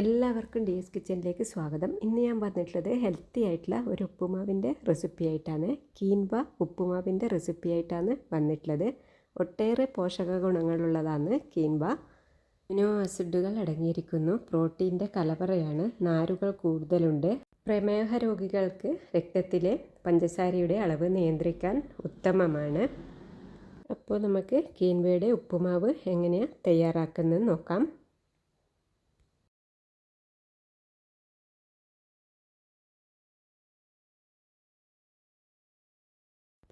എല്ലാവർക്കും D S കിച്ചണിലേക്ക് സ്വാഗതം. ഇന്ന് ഞാൻ വന്നിട്ടുള്ളത് ഹെൽത്തി ആയിട്ടുള്ള ഒരു ഉപ്പുമാവിൻ്റെ റെസിപ്പി ആയിട്ടാണ്. കീൻവ ഉപ്പുമാവിൻ്റെ റെസിപ്പി ആയിട്ടാണ് വന്നിട്ടുള്ളത്. ഒട്ടേറെ പോഷക ഗുണങ്ങളുള്ളതാണ് കീൻവ. അമിനോ ആസിഡുകൾ അടങ്ങിയിരിക്കുന്നു. പ്രോട്ടീൻ്റെ കലവറയാണ്. നാരുകൾ കൂടുതലുണ്ട്. പ്രമേഹ രോഗികൾക്ക് രക്തത്തിലെ പഞ്ചസാരയുടെ അളവ് നിയന്ത്രിക്കാൻ ഉത്തമമാണ്. അപ്പോൾ നമുക്ക് കീൻവയുടെ ഉപ്പുമാവ് എങ്ങനെയാണ് തയ്യാറാക്കുന്നത് നോക്കാം.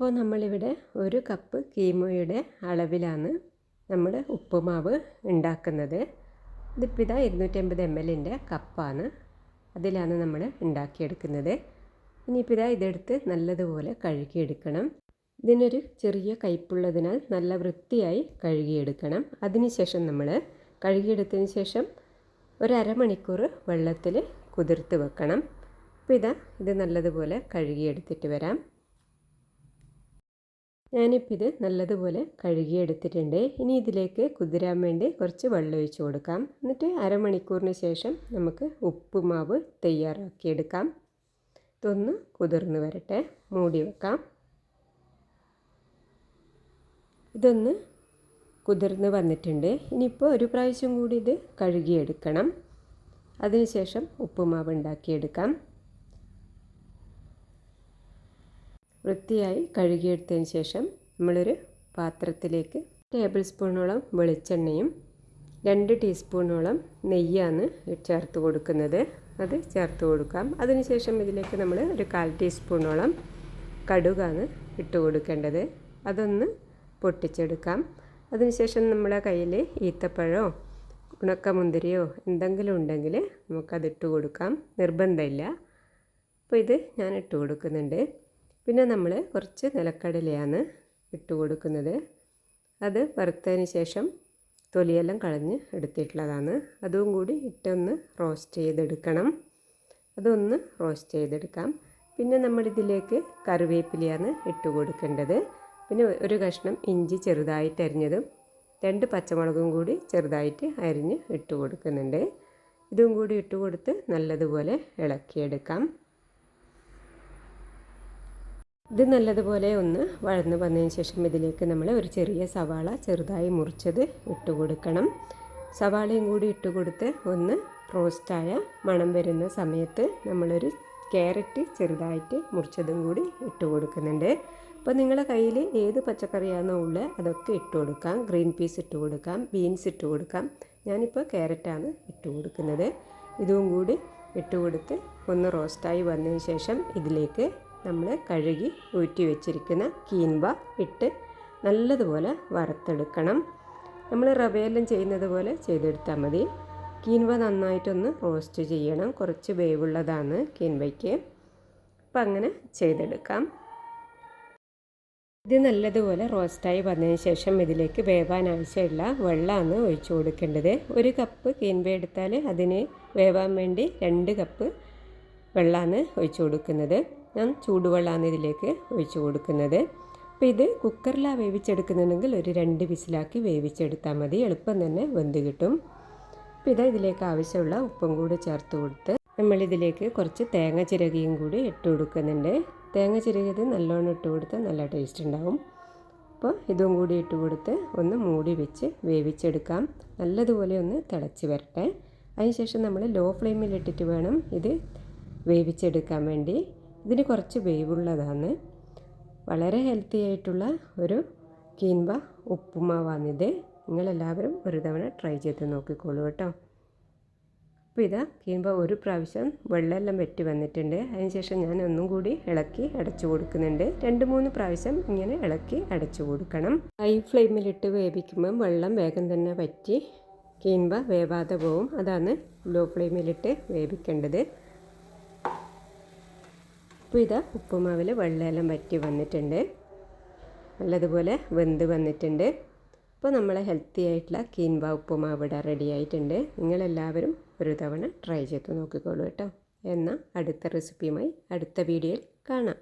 അപ്പോൾ നമ്മളിവിടെ 1 കപ്പ് കീമോയുടെ അളവിലാണ് നമ്മൾ ഉപ്പുമാവ് ഉണ്ടാക്കുന്നത്. ഇതിപ്പോൾ 250 ml കപ്പാണ്, അതിലാണ് നമ്മൾ ഉണ്ടാക്കിയെടുക്കുന്നത്. ഇനിയിപ്പോൾ ഇതെടുത്ത് നല്ലതുപോലെ കഴുകിയെടുക്കണം. ഇതിനൊരു ചെറിയ കയ്പുള്ളതിനാൽ നല്ല വൃത്തിയായി കഴുകിയെടുക്കണം. അതിനുശേഷം നമ്മൾ കഴുകിയെടുത്തതിന് ശേഷം ഒരു അരമണിക്കൂർ വെള്ളത്തിൽ കുതിർത്ത് വെക്കണം. അപ്പോൾ ഇത് നല്ലതുപോലെ കഴുകിയെടുത്തിട്ട് വരാം. ഞാനിപ്പോൾ ഇത് നല്ലതുപോലെ കഴുകിയെടുത്തിട്ടുണ്ട്. ഇനി ഇതിലേക്ക് കുതിരാൻ വേണ്ടി കുറച്ച് വെള്ളം ഒഴിച്ച് കൊടുക്കാം. എന്നിട്ട് അരമണിക്കൂറിന് ശേഷം നമുക്ക് ഉപ്പുമാവ് തയ്യാറാക്കിയെടുക്കാം. ഇതൊന്ന് കുതിർന്ന് വരട്ടെ, മൂടി വെക്കാം. ഇതൊന്ന് കുതിർന്ന് വന്നിട്ടുണ്ട്. ഇനിയിപ്പോൾ ഒരു പ്രാവശ്യം കൂടി ഇത് കഴുകിയെടുക്കണം. അതിനുശേഷം ഉപ്പുമാവ് ഉണ്ടാക്കിയെടുക്കാം. വൃത്തിയായി കഴുകിയെടുത്തതിന് ശേഷം നമ്മളൊരു പാത്രത്തിലേക്ക് ടേബിൾ സ്പൂണോളം വെളിച്ചെണ്ണയും 2 ടീസ്പൂണോളം നെയ്യാണ് ചേർത്ത് കൊടുക്കുന്നത്. അത് ചേർത്ത് കൊടുക്കാം. അതിനുശേഷം ഇതിലേക്ക് നമ്മൾ ഒരു 1/4 ടീസ്പൂണോളം കടുകാണ് ഇട്ട് കൊടുക്കേണ്ടത്. അതൊന്ന് പൊട്ടിച്ചെടുക്കാം. അതിനുശേഷം നമ്മുടെ കയ്യിൽ ഈത്തപ്പഴമോ ഉണക്കമുന്തിരിയോ എന്തെങ്കിലും ഉണ്ടെങ്കിൽ നമുക്കതിട്ട് കൊടുക്കാം, നിർബന്ധമില്ല. അപ്പോൾ ഇത് ഞാൻ ഇട്ട് കൊടുക്കുന്നുണ്ട്. പിന്നെ നമ്മൾ കുറച്ച് നിലക്കടലയാണ് ഇട്ട് കൊടുക്കുന്നത്. അത് വറുത്തതിന് ശേഷം തൊലിയെല്ലാം കളഞ്ഞ് എടുത്തിട്ടുള്ളതാണ്. അതും കൂടി ഇട്ടൊന്ന് റോസ്റ്റ് ചെയ്തെടുക്കണം. അതൊന്ന് റോസ്റ്റ് ചെയ്തെടുക്കാം. പിന്നെ നമ്മളിതിലേക്ക് കറിവേപ്പിലയാണ് ഇട്ട് കൊടുക്കേണ്ടത്. പിന്നെ ഒരു കഷ്ണം ഇഞ്ചി ചെറുതായിട്ട് അരിഞ്ഞതും 2 പച്ചമുളകും കൂടി ചെറുതായിട്ട് അരിഞ്ഞ് ഇട്ട് കൊടുക്കുന്നുണ്ട്. ഇതും കൂടി ഇട്ട് കൊടുത്ത് നല്ലതുപോലെ ഇളക്കിയെടുക്കാം. ഇത് നല്ലതുപോലെ ഒന്ന് വഴന്ന് വന്നതിന് ശേഷം ഇതിലേക്ക് നമ്മൾ ഒരു ചെറിയ സവാള ചെറുതായി മുറിച്ചത് ഇട്ട് കൊടുക്കണം. സവാളയും കൂടി ഇട്ട് കൊടുത്ത് ഒന്ന് റോസ്റ്റായ മണം വരുന്ന സമയത്ത് നമ്മളൊരു ക്യാരറ്റ് ചെറുതായിട്ട് മുറിച്ചതും കൂടി ഇട്ട് കൊടുക്കുന്നുണ്ട്. അപ്പോൾ നിങ്ങളുടെ കയ്യിൽ ഏത് പച്ചക്കറിയാണോ ഉള്ളത് അതൊക്കെ ഇട്ട് കൊടുക്കാം. ഗ്രീൻ പീസ് ഇട്ട് കൊടുക്കാം, ബീൻസ് ഇട്ട് കൊടുക്കാം. ഞാനിപ്പോൾ ക്യാരറ്റാണ് ഇട്ട് കൊടുക്കുന്നത്. ഇതും കൂടി ഇട്ട് കൊടുത്ത് ഒന്ന് റോസ്റ്റായി വന്നതിന് ശേഷം ഇതിലേക്ക് നമ്മൾ കഴുകി ഊറ്റി വെച്ചിരിക്കുന്ന കീൻവ ഇട്ട് നല്ലതുപോലെ വറുത്തെടുക്കണം. നമ്മൾ റവയെല്ലാം ചെയ്യുന്നത് പോലെ ചെയ്തെടുത്താൽ മതി. കീൻവ നന്നായിട്ടൊന്ന് റോസ്റ്റ് ചെയ്യണം. കുറച്ച് വേവുള്ളതാണ് കീൻവയ്ക്ക്. അപ്പം അങ്ങനെ ചെയ്തെടുക്കാം. ഇത് നല്ലതുപോലെ റോസ്റ്റായി വന്നതിന് ശേഷം ഇതിലേക്ക് വേവാൻ ആവശ്യമുള്ള വെള്ളമാണ് ഒഴിച്ചു കൊടുക്കേണ്ടത്. 1 കപ്പ് കീൻവ എടുത്താൽ അതിന് വേവാൻ വേണ്ടി 2 കപ്പ് വെള്ളമാണ് ഒഴിച്ചു കൊടുക്കുന്നത്. ഞാൻ ചൂടുവെള്ളമാണ് ഇതിലേക്ക് ഒഴിച്ചു കൊടുക്കുന്നത്. അപ്പോൾ ഇത് കുക്കറിലാണ് വേവിച്ചെടുക്കുന്നുണ്ടെങ്കിൽ ഒരു 2 വിസിലാക്കി വേവിച്ചെടുത്താൽ മതി. എളുപ്പം തന്നെ വെന്ത് കിട്ടും. അപ്പോൾ ഇതിലേക്ക് ആവശ്യമുള്ള ഉപ്പും കൂടി ചേർത്ത് കൊടുത്ത് നമ്മളിതിലേക്ക് കുറച്ച് തേങ്ങ ചിരകിയും കൂടി ഇട്ട് കൊടുക്കുന്നുണ്ട്. തേങ്ങ ചിരകിയത് നല്ലോണം ഇട്ട് കൊടുത്ത് നല്ല ടേസ്റ്റ് ഉണ്ടാവും. അപ്പോൾ ഇതും കൂടി ഇട്ട് കൊടുത്ത് ഒന്ന് മൂടി വെച്ച് വേവിച്ചെടുക്കാം. നല്ലതുപോലെ ഒന്ന് തിളച്ച് വരട്ടെ. അതിനുശേഷം നമ്മൾ ലോ ഫ്ലെയിമിൽ ഇട്ടിട്ട് വേണം ഇത് വേവിച്ചെടുക്കാൻ വേണ്ടി. ഇതിന് കുറച്ച് വേവുള്ളതാണ്. വളരെ ഹെൽത്തി ആയിട്ടുള്ള ഒരു കീൻവ ഉപ്പുമാവാണിത്. നിങ്ങളെല്ലാവരും ഒരു തവണ ട്രൈ ചെയ്ത് നോക്കിക്കോളൂ കേട്ടോ. അപ്പോൾ കീൻവ ഒരു പ്രാവശ്യം വെള്ളമെല്ലാം വെറ്റി വന്നിട്ടുണ്ട്. അതിനുശേഷം ഞാൻ ഒന്നും കൂടി ഇളക്കി അടച്ചു കൊടുക്കുന്നുണ്ട്. 2-3 പ്രാവശ്യം ഇങ്ങനെ ഇളക്കി അടച്ചു കൊടുക്കണം. ഹൈ ഫ്ലെയിമിലിട്ട് വേവിക്കുമ്പം വെള്ളം വേഗം തന്നെ വറ്റി കീൻവ വേവാതെ പോവും. അതാണ് ലോ ഫ്ലെയിമിലിട്ട് വേവിക്കേണ്ടത്. അപ്പോൾ ഉപ്പുമാവിൽ വെള്ളമെല്ലാം വറ്റി വന്നിട്ടുണ്ട്. നല്ലതുപോലെ വെന്ത് വന്നിട്ടുണ്ട്. അപ്പോൾ നമ്മളെ ഹെൽത്തി ആയിട്ടുള്ള കീൻവ ഉപ്പുമാവ് ഇവിടെ റെഡി ആയിട്ടുണ്ട്. നിങ്ങളെല്ലാവരും ഒരു തവണ ട്രൈ ചെയ്ത് നോക്കിക്കോളൂ കേട്ടോ. എന്നാൽ അടുത്ത റെസിപ്പിയുമായി അടുത്ത വീഡിയോയിൽ കാണാം.